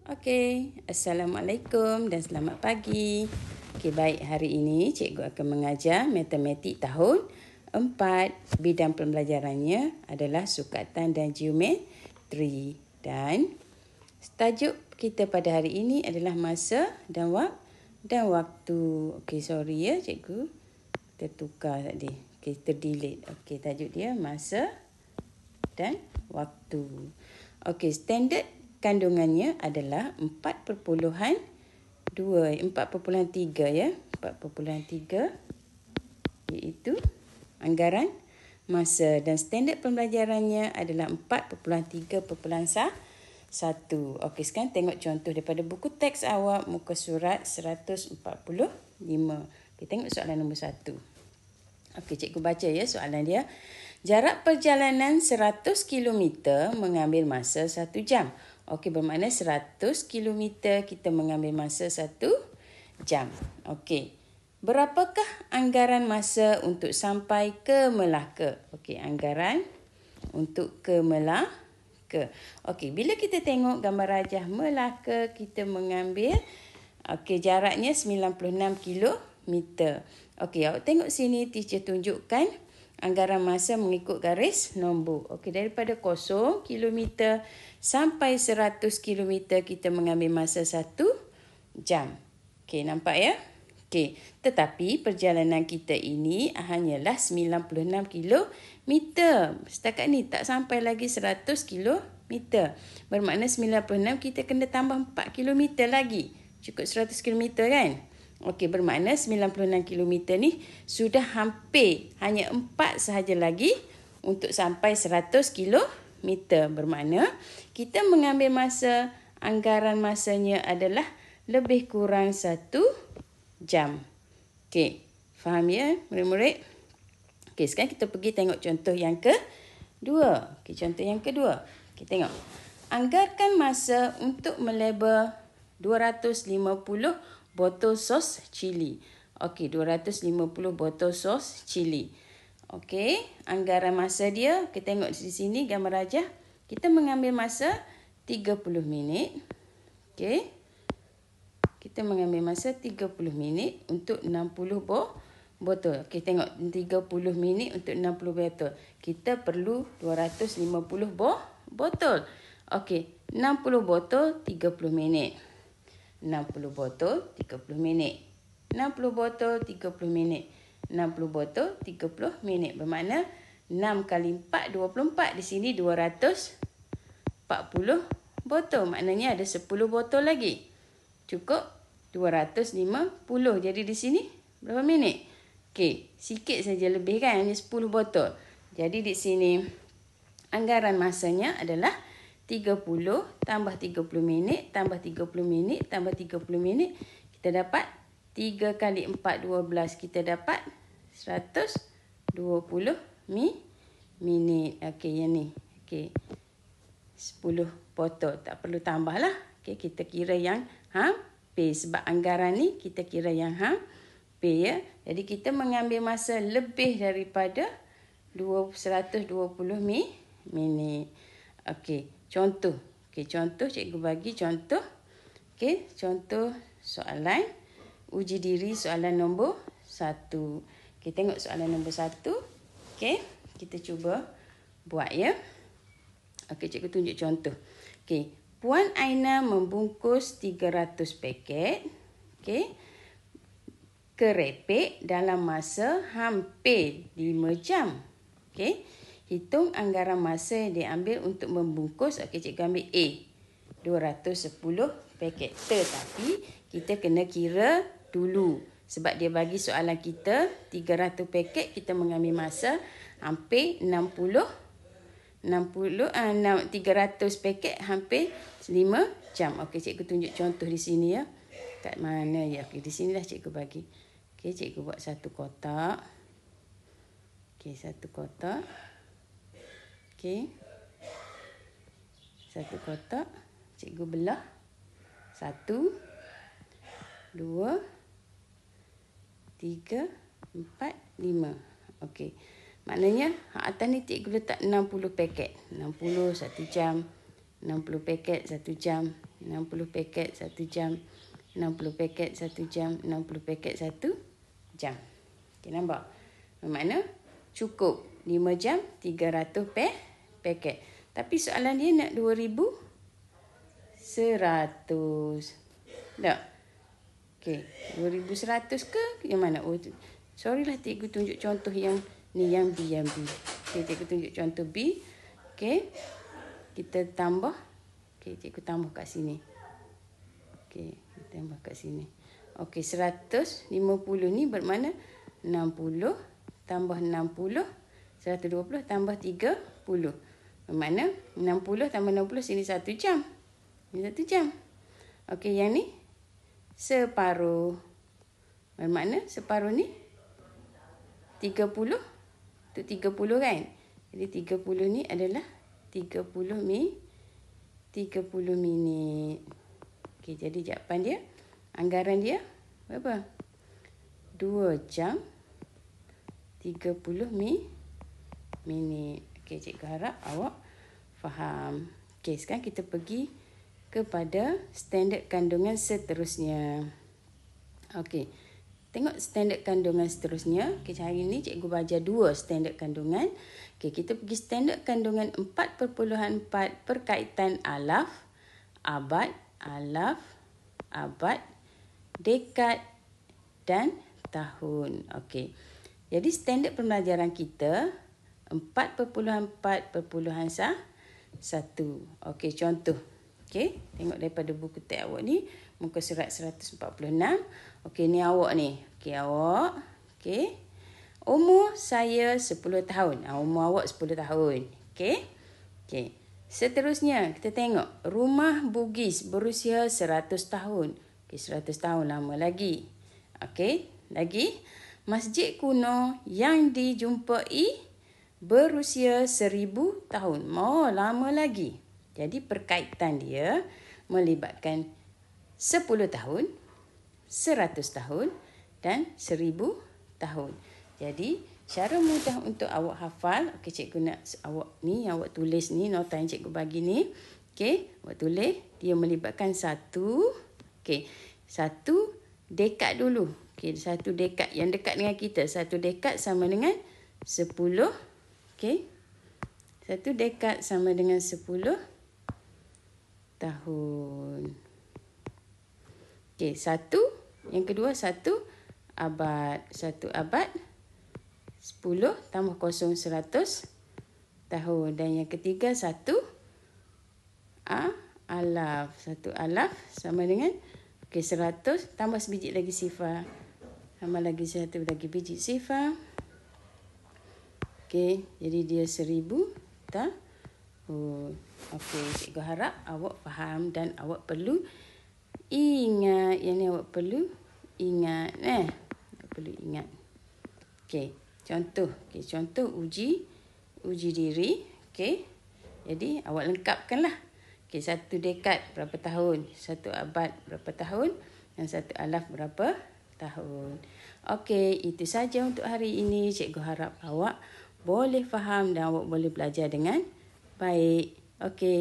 Okey, Assalamualaikum dan selamat pagi. Okey, baik, hari ini cikgu akan mengajar matematik tahun 4. Bidang pembelajarannya adalah sukatan dan geometri. Dan tajuk kita pada hari ini adalah masa dan waktu. Okey, sorry ya cikgu. Kita tukar tadi. Okey, terdelete. Okey, tajuk dia masa dan waktu. Okey, standard kandungannya adalah 4.3 ya. 4.3 iaitu anggaran masa dan standard pembelajarannya adalah 4.3.1. Okey, sekarang tengok contoh daripada buku teks awak muka surat 145. Okey, tengok soalan nombor 1. Okey, cikgu baca ya soalan dia. Jarak perjalanan 100 km mengambil masa 1 jam. Okey, bermakna 100 km kita mengambil masa 1 jam. Okey. Berapakah anggaran masa untuk sampai ke Melaka? Okey, anggaran untuk ke Melaka. Okey, bila kita tengok gambar rajah Melaka, kita mengambil jaraknya 96 km. Okey, awak tengok sini teacher tunjukkan anggaran masa mengikut garis nombor. Okey, daripada 0 km sampai 100 km kita mengambil masa 1 jam. Okey, nampak ya? Okey, tetapi perjalanan kita ini hanyalah 96 km. Setakat ni tak sampai lagi 100 km. Bermakna 96 kita kena tambah 4 km lagi. Cukup 100 km kan? Okey, bermakna 96 km ni sudah hampir, hanya 4 sahaja lagi untuk sampai 100 km. Bermakna kita mengambil masa, anggaran masanya adalah lebih kurang 1 jam. Okey, faham ya murid-murid? Okey, sekarang kita pergi tengok contoh yang kedua. Okey, contoh yang kedua. Okey, tengok. Anggarkan masa untuk melabel 250 botol sos cili. Okey, 250 botol sos cili. Okey, anggaran masa dia, kita tengok di sini gambar rajah. Kita mengambil masa 30 minit. Okey. Kita mengambil masa 30 minit untuk 60 botol. Okey, tengok 30 minit untuk 60 botol. Kita perlu 250 botol. Okey, 60 botol 30 minit. 60 botol 30 minit. 60 botol 30 minit. 60 botol 30 minit. Bermakna 6 kali 4 24. Di sini 240 botol. Maknanya ada 10 botol lagi. Cukup 250. Jadi di sini berapa minit? Okey, sikit saja lebih kan, hanya 10 botol. Jadi di sini anggaran masanya adalah 30 tambah 30 minit tambah 30 minit tambah 30 minit. Kita dapat 3 kali 4 12. Kita dapat 120 minit. Okey, yang ni. Okey. 10 botol. Tak perlu tambah lah. Okey, kita kira yang hampir. Sebab anggaran ni kita kira yang hampir ya. Jadi kita mengambil masa lebih daripada 120 minit. Okey. Contoh. Okey, contoh cikgu bagi contoh. Okey, contoh soalan uji diri soalan nombor 1. Okey, tengok soalan nombor 1. Okey, kita cuba buat ya. Okey, cikgu tunjuk contoh. Okey, Puan Aina membungkus 300 paket. Okey. Kerepek dalam masa hampir 5 jam. Okey. Hitung anggaran masa yang diambil untuk membungkus. Okey, cikgu ambil A. 210 paket. Tetapi kita kena kira dulu. Sebab dia bagi soalan kita 300 paket. Kita mengambil masa hampir 300 paket hampir 5 jam. Okey, cikgu tunjuk contoh di sini ya. Kat mana ya? Okey, di sinilah cikgu bagi. Okey, cikgu buat satu kotak. Okey, satu kotak. Okey. Satu kotak. Cikgu belah. 1, 2, 3, 4, 5. Okey. Maknanya atas ni cikgu letak 60 paket. 60 1 jam. 60 paket 1 jam. 60 paket 1 jam. 60 paket 1 jam. 60 paket 1 jam. Okey, nampak? Bermakna cukup 5 jam 300 paket. Tapi soalan dia nak 2,100. Tak? Okey, 2,100 ke yang mana? Oh, sorry lah cikgu tunjuk contoh yang ni, yang B. Okey, cikgu tunjuk contoh B. Okey, kita tambah. Okey, cikgu tambah kat sini. Okey, kita tambah kat sini. Okey, 150 ni bermakna 60 tambah 60, 120 tambah 30. Bermakna 60 tambah 60 sini 1 jam. Ini 1 jam. Okey, yang ni separuh. Bermakna separuh ni 30. Untuk 30 kan? Jadi 30 ni adalah 30 minit. Okey, jadi jawapan dia, anggaran dia berapa? 2 jam 30 minit. Okey, cikgu harap awak faham. Okey, sekarang kita pergi kepada standard kandungan seterusnya. Okey, tengok standard kandungan seterusnya. Okey, hari ini cikgu belajar 2 standard kandungan. Okey, kita pergi standard kandungan 4.4 perkaitan alaf, abad, dekad dan tahun. Okey. Jadi standard pembelajaran kita 4.4.1. Okey, contoh. Okey, tengok daripada buku teks awak ni, muka surat 146. Okey, ni awak ni. Okey, awak. Okey. Umur saya 10 tahun. Umur awak 10 tahun. Okey. Okey. Seterusnya, kita tengok rumah Bugis berusia 100 tahun. Okey, 100 tahun lama lagi. Okey, lagi masjid kuno yang dijumpai berusia 1000 tahun. Oh, lama lagi. Jadi perkaitan dia melibatkan 10 tahun, 100 tahun dan 1000 tahun. Jadi cara mudah untuk awak hafal, okey, cikgu nak awak ni, awak tulis ni nota yang cikgu bagi ni. Okey, awak tulis dia melibatkan 1 dekad dulu. Okey, 1 dekad yang dekat dengan kita. 1 dekad sama dengan 10. Okey. 1 dekad sama dengan 10 tahun. Okey, 1. Yang kedua 1 abad. 1 abad 10 tambah 0 100 tahun. Dan yang ketiga 1 alaf. 1 alaf sama dengan 100 tambah sebiji lagi sifar. Tambah lagi 1 lagi biji sifar. Okey, jadi dia 1000 tahun. Okey, cikgu harap awak faham dan awak perlu ingat. Yang ni awak perlu ingat. Awak perlu ingat. Okey, contoh. Okey, contoh uji diri. Okey. Jadi awak lengkapkanlah. Okey, 1 dekad berapa tahun? 1 abad berapa tahun? Dan 1 alaf berapa tahun? Okey, itu saja untuk hari ini. Cikgu harap awak boleh faham dan awak boleh belajar dengan baik. Okey.